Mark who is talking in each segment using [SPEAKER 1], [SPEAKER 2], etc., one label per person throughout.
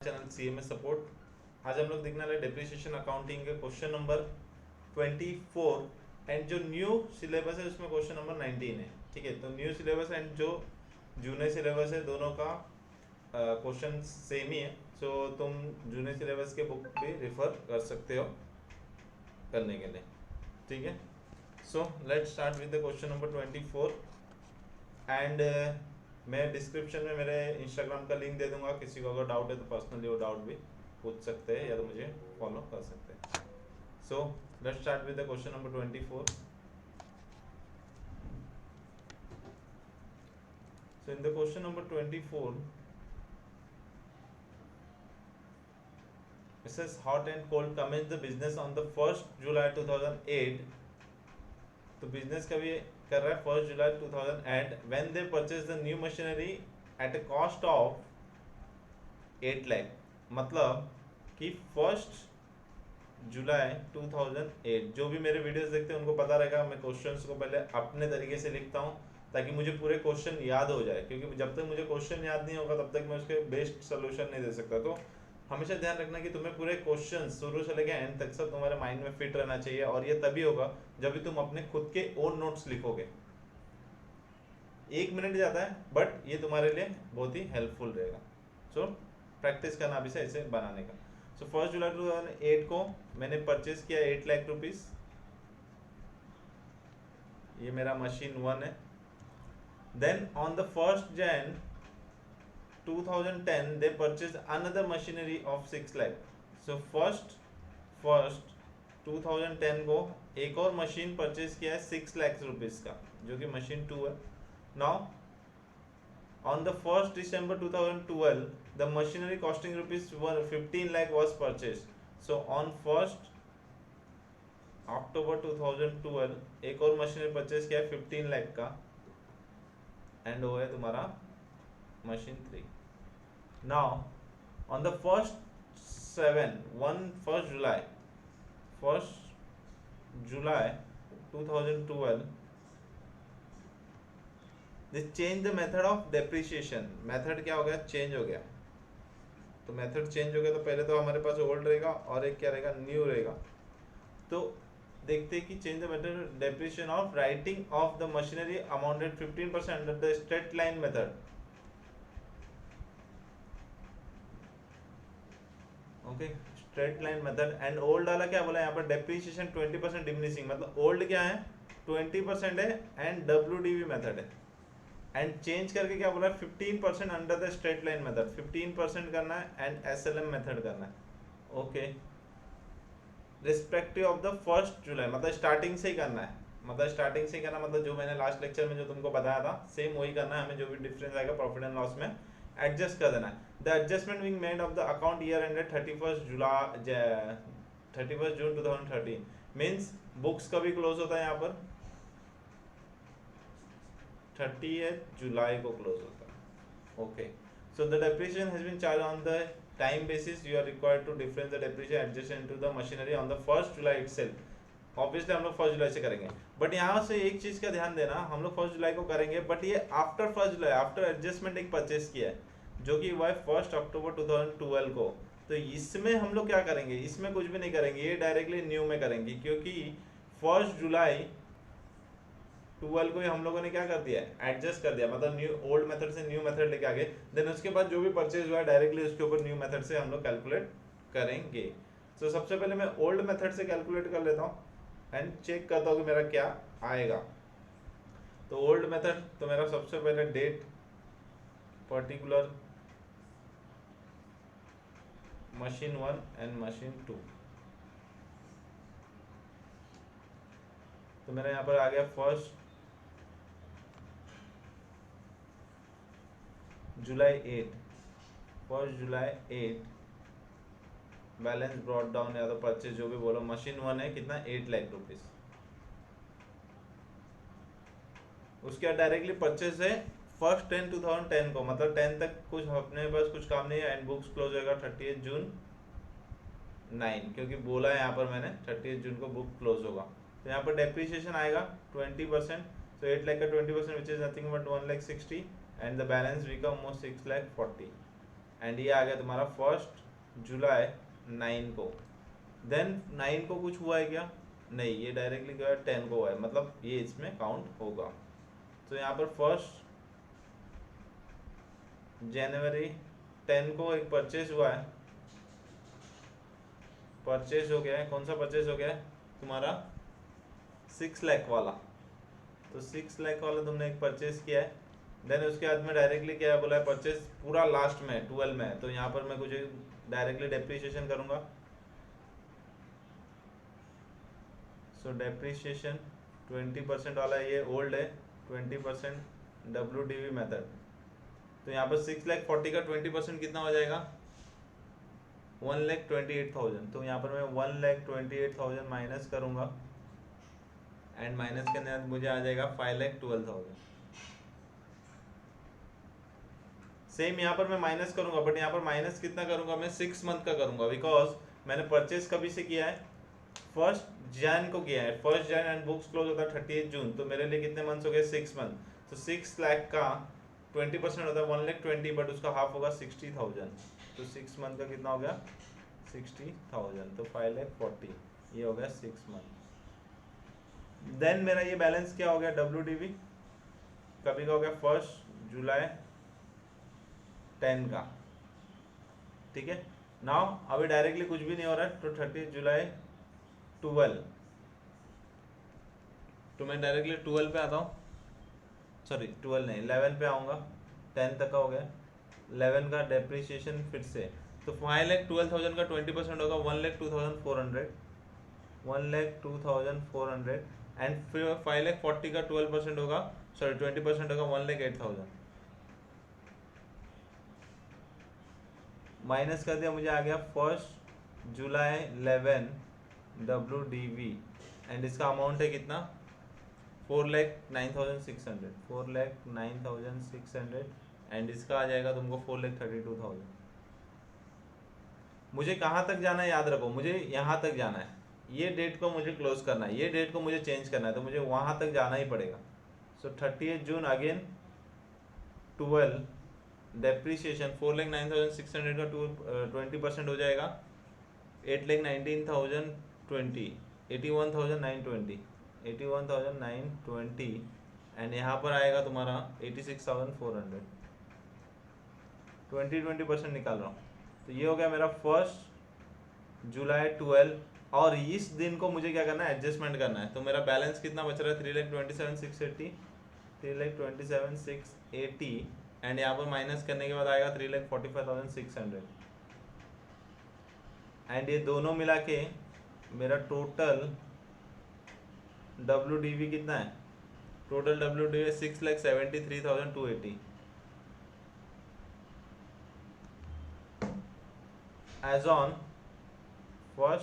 [SPEAKER 1] Channel CMS support. आज हम लोग देखने वाले डेप्रिसिएशन अकाउंटिंग के क्वेश्चन नंबर 24 एंड जो न्यू सिलेबस है उसमें क्वेश्चन नंबर 19 है। ठीक है, तो न्यू सिलेबस एंड जो जूनियर सिलेबस है दोनों का क्वेश्चन सेम ही है। सो तुम जूनियर सिलेबस के बुक भी रेफर कर सकते हो करने के लिए। ठीक है, so let's start with the question number 24 and मैं डिस्क्रिप्शन में मेरे इंस्टाग्राम का लिंक दे दूंगा। किसी को अगर डाउट है तो पर्सनली वो डाउट भी पूछ सकते हैं या तो मुझे फॉलो कर सकते हैं। So let's start with the question number 24। So in the question number 24, it says hot and cold commenced the business on the 1st July 2008. तो बिजनेस कभी कर रहा है 1st July 2008 when they purchased the new machinery at a cost of 8 lakh। मतलब कि 1st जुलाई 2008, जो भी मेरे वीडियोस देखते हैं उनको पता रहेगा मैं क्वेश्चंस को पहले अपने तरीके से लिखता हूँ ताकि मुझे पूरे क्वेश्चन याद हो जाए, क्योंकि जब तक मुझे क्वेश्चन याद नहीं होगा तब तक मैं उसके बेस्ट सोल्यूशन नहीं दे सकता। तो हमेशा ध्यान रखना कि तुम्हें पूरे क्वेश्चन शुरू से लेकर एंड तक सब तुम्हारे माइंड में फिट रहना चाहिए, और ये तभी होगा जब भी तुम अपने खुद के ओन नोट्स लिखोगे। 1 मिनट जाता है बट ये तुम्हारे लिए बहुत ही हेल्पफुल रहेगा। सो प्रैक्टिस करना अभी से ऐसे बनाने का। सो 1st जुलाई 2008 को मैंने परचेज किया 8 लाख रुपीस। ये मेरा मशीन 1 है। Then on the 1st Jan 2010 they purchased another machinery of 6 lakh। so first 2010 को एक और मशीन परचेज किया है 6 लाख रुपीस का, जो कि मशीन 2 है। Now on the 1st December 2012 the machinery costing rupees 15 lakh was purchased। so on 1st October 2012 एक और मशीनरी परचेज किया है 15 लाख का, एंड वो है तुम्हारा machine 3। Now on the 1st July 2012 they change the method of depreciation। Method क्या हो गया, चेंज हो गया। तो मेथड चेंज हो गया तो पहले तो हमारे पास ओल्ड रहेगा और एक क्या रहेगा, न्यू रहेगा। तो देखते हैं कि change the method depreciation of writing of the machinery amounted 15% under the straight line method. Okay, straight line method and old वाला क्या बोला यहाँ पर, डेप्रिसिएशन 20% डिमिनिशिंग। मतलब ओल्ड क्या है 20% है एंड डब्ल्यूडीवी मेथड है, एंड चेंज करके क्या बोला 15% under the straight line method. 15% करना है एंड एसएलएम मेथड करना है। Okay, respective of the 1st जुलाई, मतलब स्टार्टिंग से ही करना है। मतलब स्टार्टिंग से ही करना मतलब जो मैंने लास्ट लेक्चर में जो तुमको बताया था सेम वही करना है हमें। जो भी डिफरेंस आएगा प्रॉफिट एंड लॉस में एडजस्ट कर देना है। The adjustment being made of the account year ended 31st June 2013 means books कभी क्लोज होता है यहाँ पर 30th जुलाई को क्लोज होता है। Okay, so the depreciation has been charge on the time basis. You are required to difference the depreciation adjusted to the machinery on the 1st July itself. Obviously हम लोग 1st जुलाई से करेंगे, but यहाँ से एक चीज का ध्यान देना, हम लोग 1st जुलाई को करेंगे बट ये आफ्टर 1st जुलाई, आफ्टर एडजस्टमेंट एक परचेस किया है जो कि हुआ है 1st अक्टूबर 2012 को। तो इसमें हम लोग क्या करेंगे, इसमें कुछ भी नहीं करेंगे, ये डायरेक्टली न्यू में करेंगे, क्योंकि 1st जुलाई 12 को ही हम लोगों ने क्या कर दिया है, एडजस्ट कर दिया। मतलब न्यू ओल्ड मेथड से न्यू मेथड लेके आ गए। देन उसके बाद जो भी परचेज हुआ है डायरेक्टली उसके ऊपर न्यू मेथड से हम लोग कैलकुलेट करेंगे। तो सबसे पहले मैं ओल्ड मेथड से कैलकुलेट कर लेता हूँ एंड चेक करता हूँ कि मेरा क्या आएगा। तो ओल्ड मेथड तो मेरा सबसे पहले date particular machine 1 and machine 2, तो मेरा यहाँ पर आ गया 1st जुलाई 8 बैलेंस ब्रॉट डाउन या तो परचेज जो भी बोलो, मशीन 1 है कितना 8 लाख रुपीस। उसके बाद डायरेक्टली परचेज है 1st 10 2010 को, मतलब 10 तक कुछ अपने पास कुछ काम नहीं है एंड बुक्स क्लोज होगा 30th जून 9, क्योंकि बोला है यहाँ पर मैंने 30th जून को बुक क्लोज होगा। तो यहाँ पर डेप्रिसिएशन आएगा 20%। तो 8 लाख का 20% which is nothing but 1,60,000 and the balance become 6,40,000। And ये आ गया तुम्हारा 1 जुलाई 9 को। देन 9 को कुछ हुआ है क्या? नहीं, ये डायरेक्टली क्या है 10 को हुआ है, मतलब ये इसमें काउंट होगा। तो यहाँ पर 1 जनवरी 10 को एक परचेज हुआ है, परचेज हो गया है। कौन सा परचेज हो गया है? तुम्हारा 6 लाख वाला। तो 6 लाख वाला तुमने एक परचेज किया है। देन उसके बाद में डायरेक्टली क्या बोला है, परचेज पूरा लास्ट में 12 में है। तो यहाँ पर मैं कुछ डायरेक्टली डेप्रिसिएशन करूंगा। सो डेप्रिसिएशन 20% वाला ये ओल्ड है, 20% WDV मेथड। तो यहाँ पर 6,40,000 का 20% कितना हो जाएगा? 1,28,000। तो यहाँ पर मैं 1,28,000 माइनस करूंगा एंड माइनस करने बाद मुझे आ जाएगा 5,12,000। सेम यहाँ पर मैं माइनस करूंगा, बट यहाँ पर माइनस कितना करूंगा? मैं 6 मंथ का करूंगा, बिकॉज मैंने परचेज कभी से किया है? 1 जन को किया है। 1 जन एंड बुक्स क्लोज होता है 30 जून। तो मेरे लिए कितने मंथ्स हो गए? 6 मंथ। तो 6 लाख का 20% होता है 1,20,000, बट उसका हाफ होगा 60,000। तो 6 मंथ का कितना हो गया? 60,000। तो 5,40,000 ये हो गया 6 मंथ। देन मेरा ये बैलेंस क्या हो गया? WDV कभी का हो गया? 1 जुलाई 10 का। ठीक है, नाउ अभी डायरेक्टली कुछ भी नहीं हो रहा है। तो 30 जुलाई 12। तो मैं डायरेक्टली 12 पे आता हूँ, सॉरी 12 नहीं 11 पे आऊँगा। 10 तक का हो गया, 11 का डेप्रिसिएशन फिर से। तो 5,12,000 का 20% होगा 1,02,400, 1,02,400 एंड फिर 5,40,000 का 12% होगा, सॉरी 20% होगा 1,08,000। माइनस कर दिया, मुझे आ गया 1 जुलाई 11 WDV एंड इसका अमाउंट है कितना? 4,09,600, 4,09,600 एंड इसका आ जाएगा तुमको 4,32,000। मुझे कहाँ तक जाना है याद रखो, मुझे यहाँ तक जाना है। ये डेट को मुझे क्लोज करना है, ये डेट को मुझे चेंज करना है, तो मुझे वहाँ तक जाना ही पड़ेगा। सो 30 जून अगेन 12 डेप्रिसिएशन 4,09,600 का 20% हो जाएगा 8,19,020, 81,920, 81,920 एंड यहाँ पर आएगा तुम्हारा 86,400। 20% निकाल रहा हूँ। तो ये हो गया मेरा 1 जुलाई 12। और इस दिन को मुझे क्या करना है? एडजस्टमेंट करना है। तो मेरा बैलेंस कितना बच रहा है? 3,27,680, 3,27,680 एंड यहाँ पर माइनस करने के बाद आएगा 3,45,600 एंड ये दोनों मिला के मेरा टोटल WDV कितना है? टोटल WDV 6,73,280 एज ऑन 1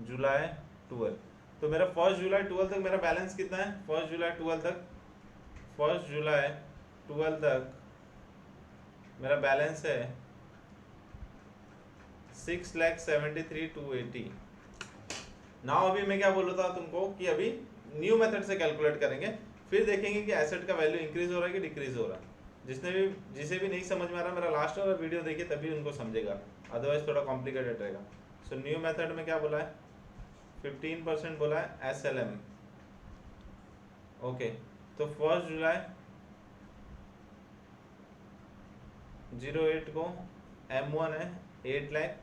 [SPEAKER 1] जुलाई 12। तो मेरा 1 जुलाई 12 तक मेरा बैलेंस कितना है? 1 जुलाई 12 तक, 1 जुलाई 12 तक मेरा बैलेंस है 6,73,280। नाउ अभी मैं क्या बोल रहा था तुमको कि अभी न्यू मेथड से कैलकुलेट करेंगे, फिर देखेंगे कि एसेट का वैल्यू इंक्रीज हो रहा है कि डिक्रीज हो रहा है। जिसे भी नहीं समझ में आ रहा, मेरा लास्ट वाला वीडियो देखिए तभी उनको समझेगा, अदरवाइज थोड़ा कॉम्प्लिकेटेड रहेगा। सो न्यू मेथड में क्या बोला है? 15% बोला है SLM। ओके, तो 1 जुलाई 08 को M1 है 8 लाख,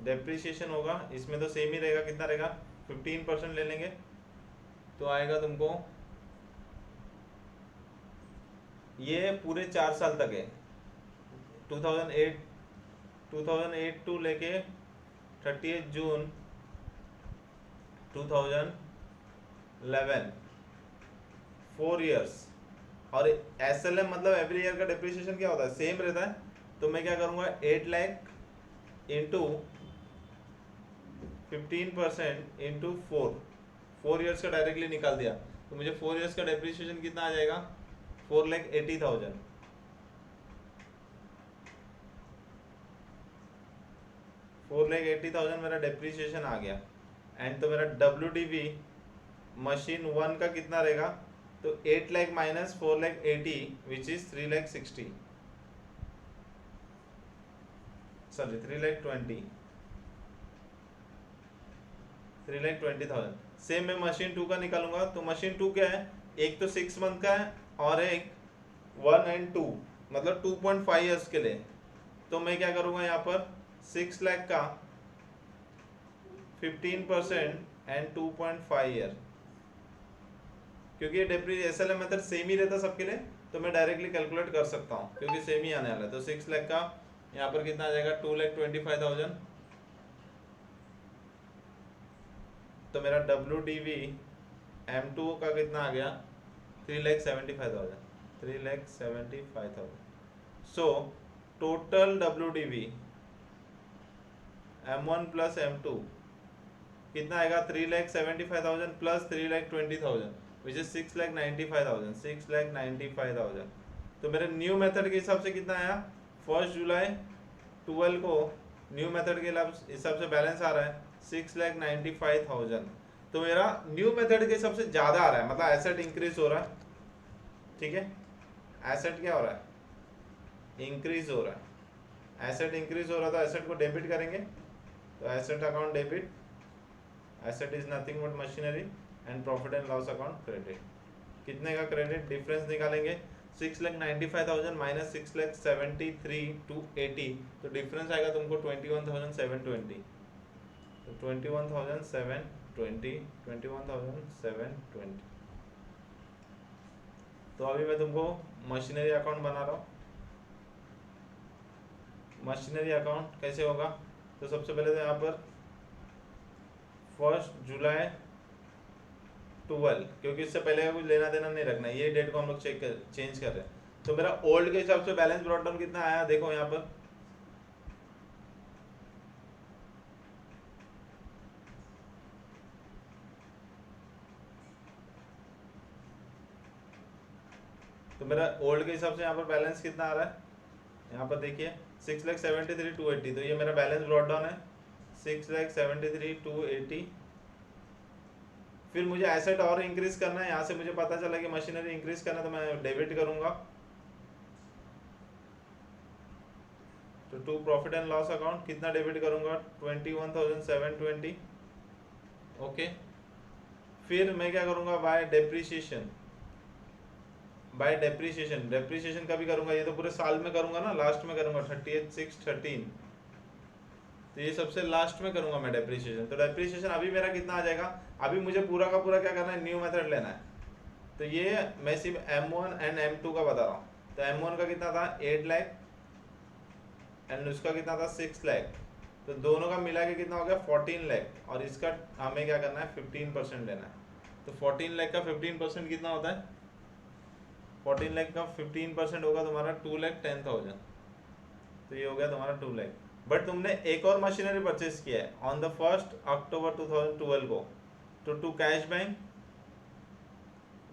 [SPEAKER 1] डेप्रिसिएशन होगा इसमें तो सेम ही रहेगा, कितना रहेगा? 15% ले लेंगे तो आएगा तुमको, ये पूरे 4 साल तक है, 2008 टू लेके 30 जून 2011, 4 इयर्स। और SLM मतलब एवरी ईयर का डेप्रिसिएशन क्या होता है? सेम रहता है। तो मैं क्या करूँगा? 8 लाख इंटू 15% इंटू 4 ईयर्स का डायरेक्टली निकाल दिया। तो मुझे 4 ईयर्स का डेप्रिसिएशन कितना आ जाएगा? 4,80,000। 4,80,000 मेरा डेप्रिसिएशन आ गया एंड तो मेरा WDV मशीन 1 का कितना रहेगा? तो 8 lakh minus 4,80,000 which is 3,60,000। Sorry 3,20,000 same मैं मशीन 2 का निकालूंगा। तो मशीन 2 क्या है, एक तो 6 मंथ का है और एक 1 and 2 मतलब 2.5 ईयर्स के लिए। तो मैं क्या करूंगा यहाँ पर 6 लाख का 15% एंड 2.5 ईयर, क्योंकि ये डेप्रिसिएशन मेथड सेम ही रहता सबके लिए, तो मैं डायरेक्टली कैलकुलेट कर सकता हूँ क्योंकि सेम ही आने वाला है। तो 6 लाख का यहाँ पर कितना आ जाएगा 2,25,000। तो मेरा WDV M2 का कितना आ गया 3,75,000। So total WDV M1 plus M2 कितना आएगा 3,75,000 प्लस 3,20,000 विच इज 6,95,000। तो मेरे न्यू मेथड के हिसाब से कितना आया 1 जुलाई 12 को न्यू मेथड के हिसाब से बैलेंस आ रहा है 6,95,000। तो मेरा न्यू मेथड के हिसाब से ज्यादा आ रहा है, मतलब एसेट इंक्रीज हो रहा है। ठीक है, एसेट क्या हो रहा है, इंक्रीज हो रहा है। एसेट इंक्रीज हो रहा है तो एसेट को डेबिट करेंगे। तो asset account debit, asset is nothing but machinery and profit and loss account credit. कितने का क्रेडिट, डिफरेंस निकालेंगे 6,95,000 माइनस 6,73,280। तो डिफरेंस आएगा तुमको 21,720। तो 21,720। तो अभी मैं तुमको मशीनरी अकाउंट बना रहा हूँ। मशीनरी अकाउंट कैसे होगा, तो सबसे पहले तो यहाँ पर 1 जुलाई 12, क्योंकि इससे पहले का कुछ लेना देना नहीं रखना, ये डेट को हम लोग चेंज कर रहे हैं। तो मेरा ओल्ड के हिसाब से बैलेंस ब्रॉट डाउन कितना आया, देखो यहाँ पर तो मेरा ओल्ड के हिसाब से यहाँ पर बैलेंस कितना आ रहा है, यहाँ पर देखिए 6,73,280। तो ये मेरा बैलेंस ब्रॉट डाउन है 6,73,280। फिर मुझे एसेट और इंक्रीज करना है, यहाँ से मुझे पता चला कि मशीनरी इंक्रीज करना है तो मैं डेबिट करूंगा। तो to profit and loss account कितना डेबिट करूंगा 21,720। ओके, फिर मैं क्या करूंगा by depreciation. By depreciation, depreciation कभी करूंगा, ये तो पूरे साल में करूंगा ना, लास्ट में करूंगा 30/6/13। तो ये सबसे लास्ट में करूंगा मैं डेप्रिसिएशन। तो डेप्रिसिएशन अभी मेरा कितना आ जाएगा, अभी मुझे पूरा का पूरा क्या करना है, न्यू मेथड लेना है। तो ये मैं सिर्फ M1 एंड M2 का बता रहा हूँ। तो M1 का कितना था 8 लाख एंड उसका कितना था 6 लाख। तो दोनों का मिला के कितना हो गया 14 लाख, और इसका हमें क्या करना है 15% लेना है। तो 14 लाख का 15% कितना होता है, 14 लाख का 15% होगा तुम्हारा 2,10,000। तो ये हो गया तुम्हारा 2 लाख। बट तुमने एक और मशीनरी परचेज किया है ऑन द 1 अक्टूबर 2012 को, तो टू कैश बैंक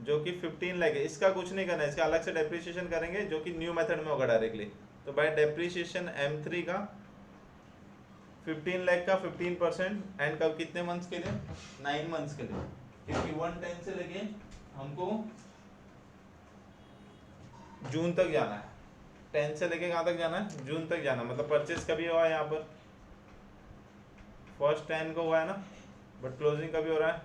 [SPEAKER 1] जो कि 15 लाख है, इसका कुछ नहीं करना है, इसका अलग से डेप्रिसिएशन करेंगे जो कि न्यू मेथड में होगा डायरेक्टली। तो बाय डेप्रिसिएशन M3 का 15 लाख का 15% एंड कब कितने मंथ्स के लिए 9 मंथ्स के लिए, क्योंकि 110 से लेके हमको जून तक जाना है। 10 से लेके कहाँ तक जाना है, जून तक जाना। मतलब परचेज कभी हुआ है यहाँ पर 1 10 को हुआ है ना, बट क्लोजिंग कभी हो रहा है,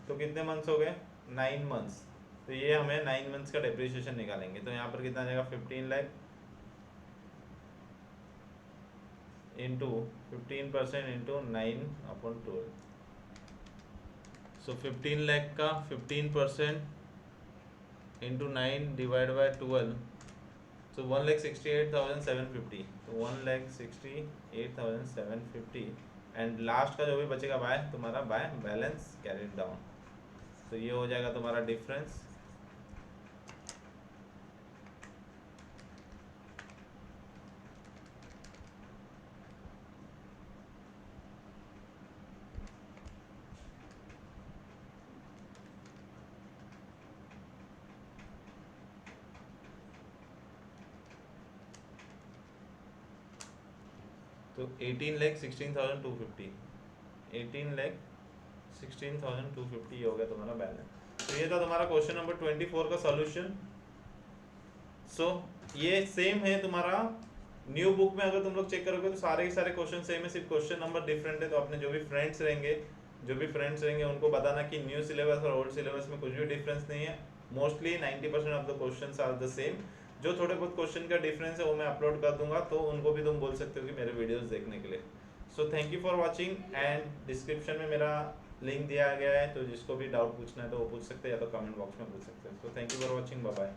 [SPEAKER 1] तो कितने मंथ्स हो गए 9 मंथ्स। तो ये हमें 9 मंथ्स का डेप्रिसिएशन निकालेंगे। तो यहाँ पर कितना आ जाएगा 15 लाख इंटू 15% इंटू 9/12। सो 15 लाख का 15% इंटू 9 डिवाइड बाय 12, so 1,68,750। तो 1,68,750 एंड लास्ट का जो भी बचेगा बाय तुम्हारा बाय बैलेंस कैरिड डाउन। तो ये हो जाएगा तुम्हारा डिफरेंस। तो 18,16,250 18,16,250 हो गया तुम्हारा बैलेंस। तो ये था तुम्हारा क्वेश्चन नंबर 24 का सॉल्यूशन। सो ये सेम है तुम्हारा न्यू बुक में अगर तुम लोग चेक करोगे तो सारे के सारे क्वेश्चन सेम है, सिर्फ क्वेश्चन नंबर डिफरेंट है। तो अपने जो भी फ्रेंड्स रहेंगे उनको बताना कि न्यू सिलेबस और ओल्ड सिलेबस में कुछ भी डिफरेंस नहीं है। Mostly 90% of the questions are the same. जो थोड़े बहुत क्वेश्चन का डिफरेंस है वो मैं अपलोड कर दूंगा, तो उनको भी तुम बोल सकते हो कि मेरे वीडियोस देखने के लिए। सो thank you for watching, and description में मेरा लिंक दिया गया है, तो जिसको भी डाउट पूछना है तो वो पूछ सकते हैं, या तो कमेंट बॉक्स में पूछ सकते हैं। So thank you for watching, bye bye.